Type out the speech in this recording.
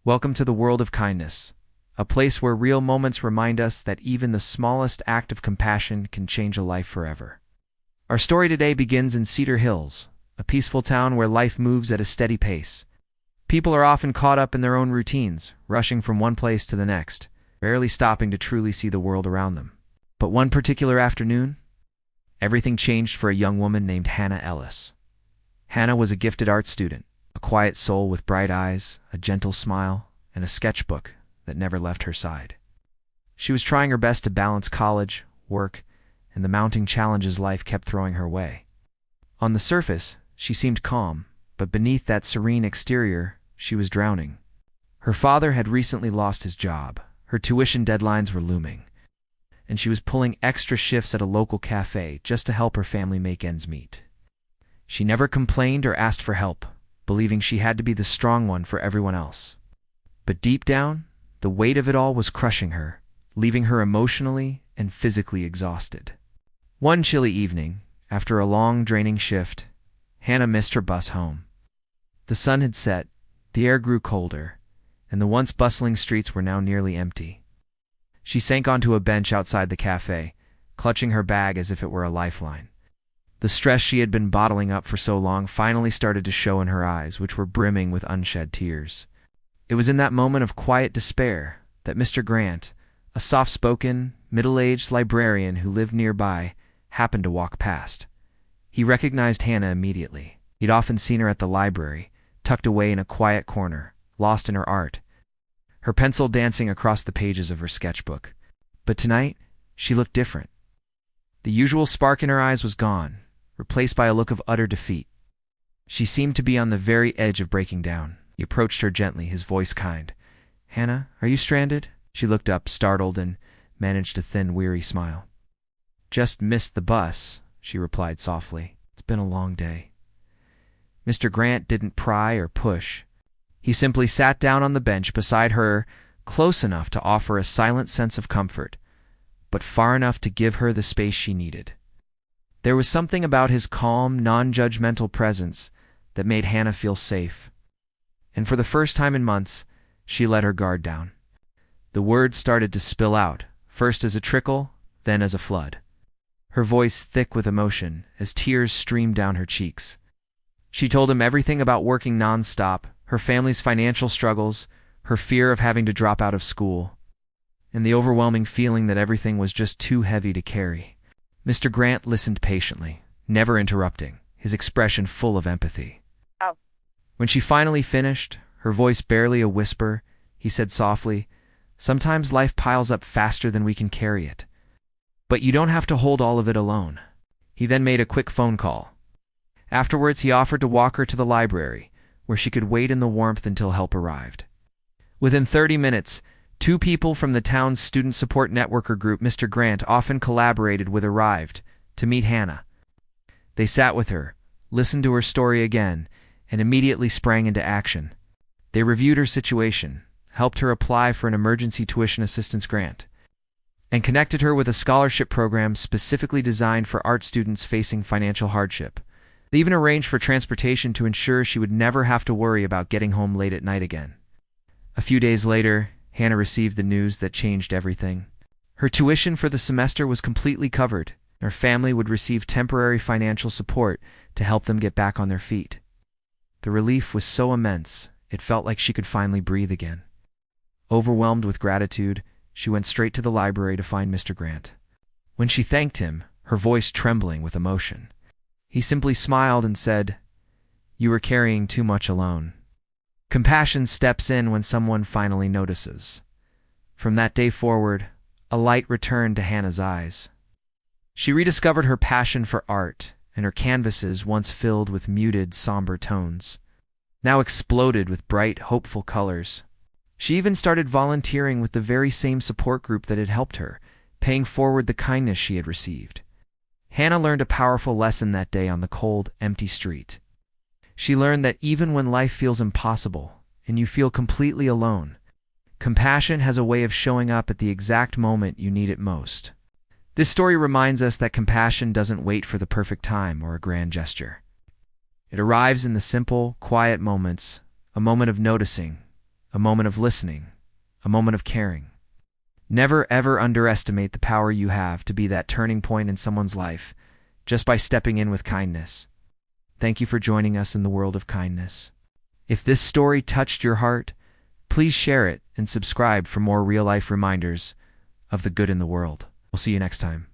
Welcome to the world of kindness, a place where real moments remind us that even the smallest act of compassion can change a life forever. Our story today begins in Cedar Hills, a peaceful town where life moves at a steady pace. People are often caught up in their own routines, rushing from one place to the next, rarely stopping to truly see the world around them. But one particular afternoon, everything changed for a young woman named Hannah Ellis. Hannah was a gifted art student, a quiet soul with bright eyes, a gentle smile, and a sketchbook that never left her side. She was trying her best to balance college, work, and the mounting challenges life kept throwing her way. On the surface, she seemed calm, but beneath that serene exterior, she was drowning. Her father had recently lost his job, her tuition deadlines were looming, and she was pulling extra shifts at a local cafe just to help her family make ends meet. She never complained or asked for help, believing she had to be the strong one for everyone else. But deep down, the weight of it all was crushing her, leaving her emotionally and physically exhausted. One chilly evening, after a long, draining shift, Hannah missed her bus home. The sun had set, the air grew colder, and the once bustling streets were now nearly empty. She sank onto a bench outside the cafe, clutching her bag as if it were a lifeline. The stress she had been bottling up for so long finally started to show in her eyes, which were brimming with unshed tears. It was in that moment of quiet despair that Mr. Grant, a soft-spoken, middle-aged librarian who lived nearby, happened to walk past. He recognized Hannah immediately. He'd often seen her at the library, tucked away in a quiet corner, lost in her art, her pencil dancing across the pages of her sketchbook. But tonight, she looked different. The usual spark in her eyes was gone, replaced by a look of utter defeat. She seemed to be on the very edge of breaking down. He approached her gently, his voice kind. "Hannah, are you stranded?" She looked up, startled, and managed a thin, weary smile. "Just missed the bus," she replied softly. "It's been a long day." Mr. Grant didn't pry or push. He simply sat down on the bench beside her, close enough to offer a silent sense of comfort, but far enough to give her the space she needed. There was something about his calm, non-judgmental presence that made Hannah feel safe. And for the first time in months, she let her guard down. The words started to spill out, first as a trickle, then as a flood. Her voice thick with emotion as tears streamed down her cheeks. She told him everything about working non-stop, her family's financial struggles, her fear of having to drop out of school, and the overwhelming feeling that everything was just too heavy to carry. Mr. Grant listened patiently, never interrupting, his expression full of empathy. Oh. When she finally finished, her voice barely a whisper, he said softly, "Sometimes life piles up faster than we can carry it. But you don't have to hold all of it alone." He then made a quick phone call. Afterwards, he offered to walk her to the library, where she could wait in the warmth until help arrived. Within 30 minutes, two people from the town's student support networker group Mr. Grant often collaborated with arrived to meet Hannah. They sat with her, listened to her story again, and immediately sprang into action. They reviewed her situation, helped her apply for an emergency tuition assistance grant, and connected her with a scholarship program specifically designed for art students facing financial hardship. They even arranged for transportation to ensure she would never have to worry about getting home late at night again. A few days later, Hannah received the news that changed everything. Her tuition for the semester was completely covered. Her family would receive temporary financial support to help them get back on their feet. The relief was so immense, it felt like she could finally breathe again. Overwhelmed with gratitude, she went straight to the library to find Mr. Grant. When she thanked him, her voice trembling with emotion, he simply smiled and said, "You were carrying too much alone." Compassion steps in when someone finally notices. From that day forward, a light returned to Hannah's eyes. She rediscovered her passion for art, and her canvases, once filled with muted, somber tones, now exploded with bright, hopeful colors. She even started volunteering with the very same support group that had helped her, paying forward the kindness she had received. Hannah learned a powerful lesson that day on the cold, empty street. She learned that even when life feels impossible and you feel completely alone, compassion has a way of showing up at the exact moment you need it most. This story reminds us that compassion doesn't wait for the perfect time or a grand gesture. It arrives in the simple, quiet moments, a moment of noticing, a moment of listening, a moment of caring. Never ever underestimate the power you have to be that turning point in someone's life just by stepping in with kindness. Thank you for joining us in the world of kindness. If this story touched your heart, please share it and subscribe for more real-life reminders of the good in the world. We'll see you next time.